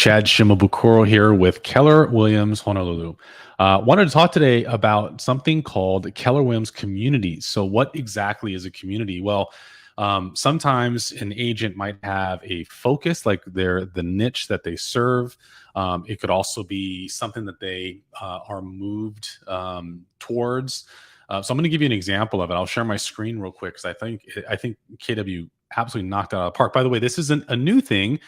Chad Shimabukuro here with Keller Williams Honolulu. Wanted to talk today about something called Keller Williams communities. So, what exactly is a community? Well, sometimes an agent might have a focus, like the niche that they serve. It could also be something that they are moved towards. So, I'm going to give you an example of it. I'll share my screen real quick because I think KW absolutely knocked it out of the park. By the way, this isn't a new thing.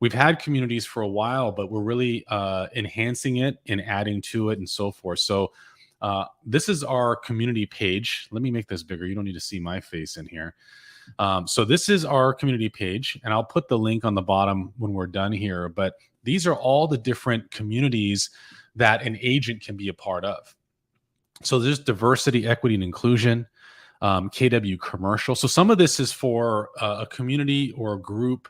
We've had communities for a while, but we're really enhancing it and adding to it and so forth. So this is our community page. Let me make this bigger. You don't need to see my face in here. So this is our community page, and I'll put the link on the bottom when we're done here. But these are all the different communities that an agent can be a part of. So there's diversity, equity, and inclusion, KW commercial. So some of this is for a community or a group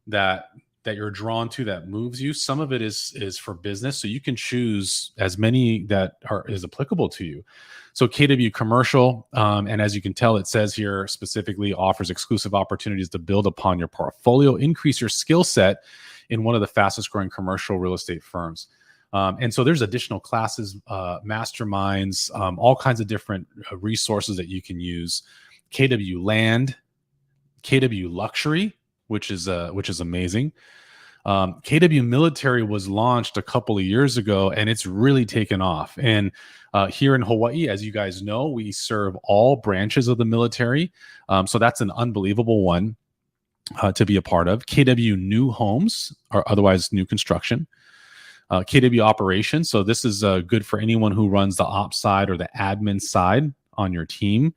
that you're drawn to that moves you. Some of it is for business, so you can choose as many that is applicable to you. So KW commercial, and as you can tell, it says here specifically offers exclusive opportunities to build upon your portfolio, increase your skill set in one of the fastest growing commercial real estate firms. And so there's additional classes, masterminds, all kinds of different resources that you can use. KW land, KW luxury, which is amazing. KW military was launched a couple of years ago, and it's really taken off. And here in Hawaii, as you guys know, we serve all branches of the military. So that's an unbelievable one to be a part of. KW new homes, or otherwise new construction. KW operations. So this is good for anyone who runs the ops side or the admin side on your team.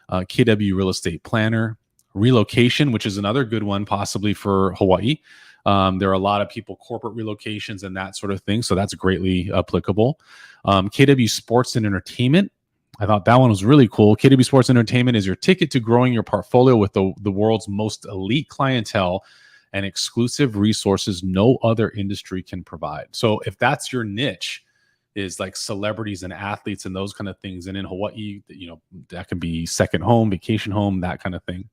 KW real estate planner. Relocation, which is another good one possibly for Hawaii. There are a lot of people, corporate relocations and that sort of thing. So that's greatly applicable. KW Sports and Entertainment. I thought that one was really cool. KW Sports and Entertainment is your ticket to growing your portfolio with the world's most elite clientele and exclusive resources no other industry can provide. So if that's your niche, is like celebrities and athletes and those kind of things. And in Hawaii, that can be second home, vacation home, that kind of thing.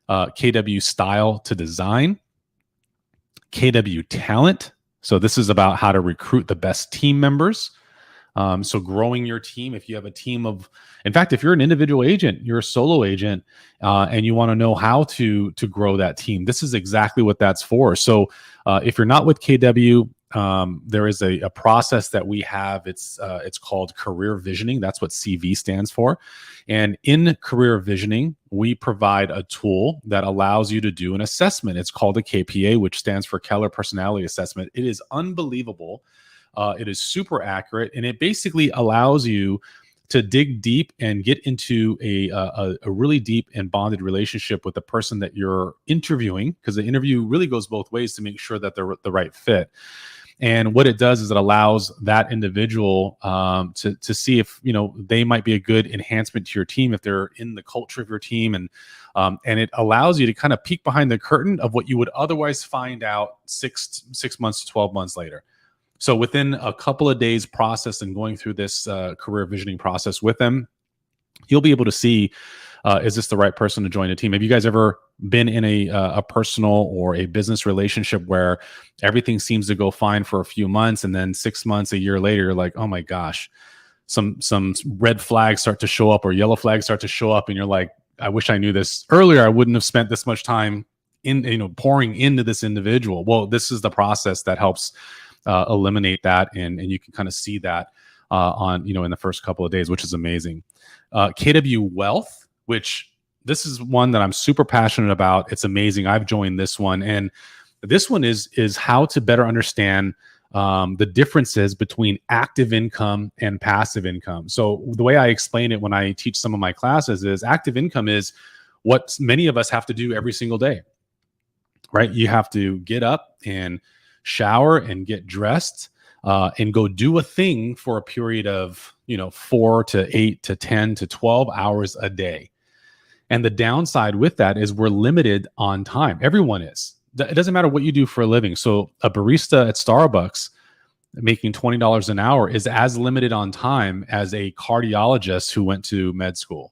KW style to design, KW talent. So this is about how to recruit the best team members. So growing your team, if you have a team of, in fact, if you're an individual agent, you're a solo agent, and you want to know how to grow that team, this is exactly what that's for. So if you're not with KW, there is a process that we have. It's called career visioning. That's what CV stands for. And in career visioning, we provide a tool that allows you to do an assessment. It's called a KPA, which stands for Keller Personality Assessment. It is unbelievable. It is super accurate, and it basically allows you to dig deep and get into a really deep and bonded relationship with the person that you're interviewing, because the interview really goes both ways to make sure that they're the right fit. And what it does is it allows that individual to see if they might be a good enhancement to your team, if they're in the culture of your team, and it allows you to kind of peek behind the curtain of what you would otherwise find out six months to 12 months later. So within a couple of days process and going through this career visioning process with them, you'll be able to see, is this the right person to join a team? Have you guys ever been in a personal or a business relationship where everything seems to go fine for a few months, and then 6 months, a year later, you're like, oh my gosh, some red flags start to show up or yellow flags start to show up, and you're like, I wish I knew this earlier. I wouldn't have spent this much time in pouring into this individual. Well, this is the process that helps eliminate that, and you can kind of see that on in the first couple of days, which is amazing. KW Wealth, which this is one that I'm super passionate about. It's amazing. I've joined this one, and this one is how to better understand the differences between active income and passive income. So the way I explain it when I teach some of my classes is active income is what many of us have to do every single day, right? You have to get up and shower and get dressed and go do a thing for a period of 4 to 8 to 10 to 12 hours a day. And the downside with that is we're limited on time. Everyone is. It doesn't matter what you do for a living. So a barista at Starbucks making $20 an hour is as limited on time as a cardiologist who went to med school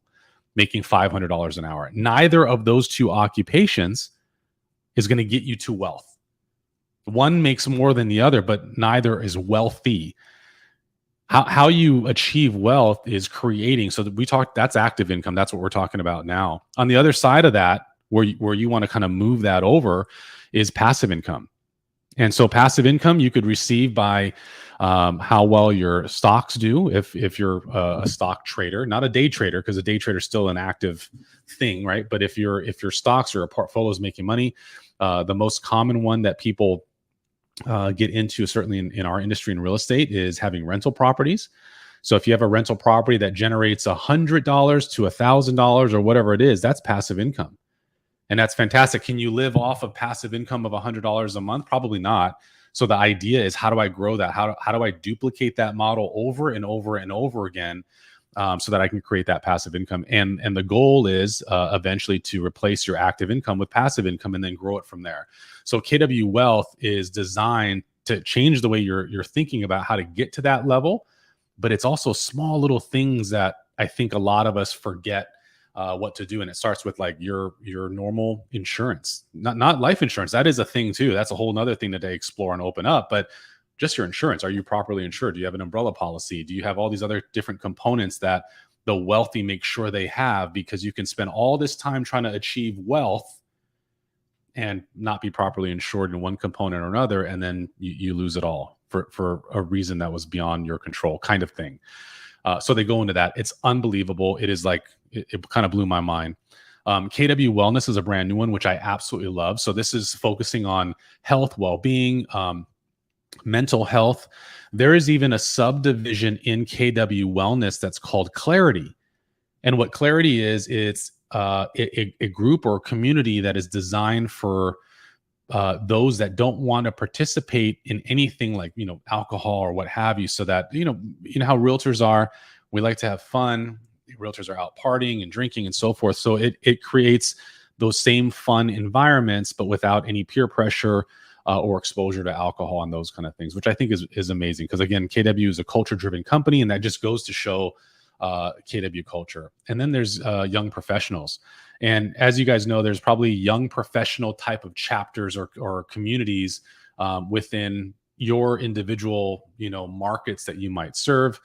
making $500 an hour. Neither of those two occupations is going to get you to wealth. One makes more than the other, but neither is wealthy. How you achieve wealth is creating. So that we talk, that's active income. That's what we're talking about now. On the other side of that, where you want to kind of move that over, is passive income. And so passive income you could receive by how well your stocks do. If you're a stock trader, not a day trader, because a day trader is still an active thing, right? But if your stocks or a portfolio is making money, the most common one that people get into, certainly in our industry in real estate, is having rental properties. So if you have a rental property that generates $100 to $1,000 or whatever it is, that's passive income. And that's fantastic. Can you live off of passive income of $100 a month? Probably not. So the idea is, how do I grow that? How do I duplicate that model over and over and over again, so that I can create that passive income? And the goal is eventually to replace your active income with passive income and then grow it from there. So KW Wealth is designed to change the way you're thinking about how to get to that level. But it's also small little things that I think a lot of us forget what to do. And it starts with like your normal insurance, not life insurance. That is a thing too. That's a whole nother thing that they explore and open up. But just your insurance. Are you properly insured? Do you have an umbrella policy? Do you have all these other different components that the wealthy make sure they have? Because you can spend all this time trying to achieve wealth and not be properly insured in one component or another, and then you lose it all for a reason that was beyond your control, kind of thing. So they go into that. It's unbelievable. It is like, it kind of blew my mind. KW Wellness is a brand new one, which I absolutely love. So this is focusing on health, well-being, mental health. There is even a subdivision in KW Wellness that's called Clarity. And what Clarity is, it's a group or community that is designed for those that don't want to participate in anything like, alcohol or what have you. So that, you know how realtors are, we like to have fun. Realtors are out partying and drinking and so forth. So it creates those same fun environments, but without any peer pressure or exposure to alcohol and those kind of things, which I think is amazing. Because again, KW is a culture-driven company, and that just goes to show KW culture. And then there's young professionals. And as you guys know, there's probably young professional type of chapters or communities within your individual, markets that you might serve.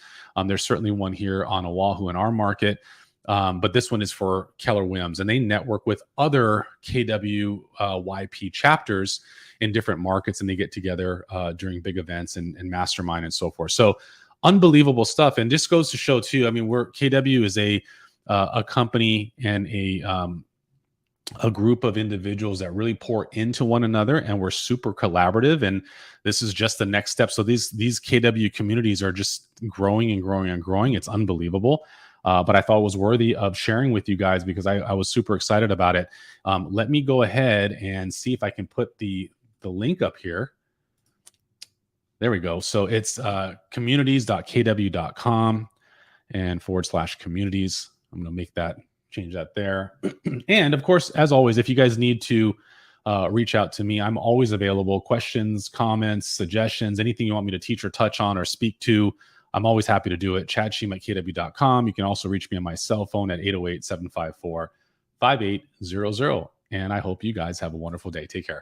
There's certainly one here on Oahu in our market. But this one is for Keller Williams, and they network with other KW YP chapters in different markets, and they get together during big events and mastermind and so forth. So unbelievable stuff. And this goes to show too, I mean, KW is a company and a group of individuals that really pour into one another, and we're super collaborative. And this is just the next step. So these KW communities are just growing and growing and growing. It's unbelievable. But I thought it was worthy of sharing with you guys because I was super excited about it. Let me go ahead and see if I can put the link up here. There we go. So it's communities.kw.com and /communities. I'm going to change that there. And of course, as always, if you guys need to reach out to me, I'm always available. Questions, comments, suggestions, anything you want me to teach or touch on or speak to, I'm always happy to do it. chadsheem@kw.com. You can also reach me on my cell phone at 808-754-5800. And I hope you guys have a wonderful day. Take care.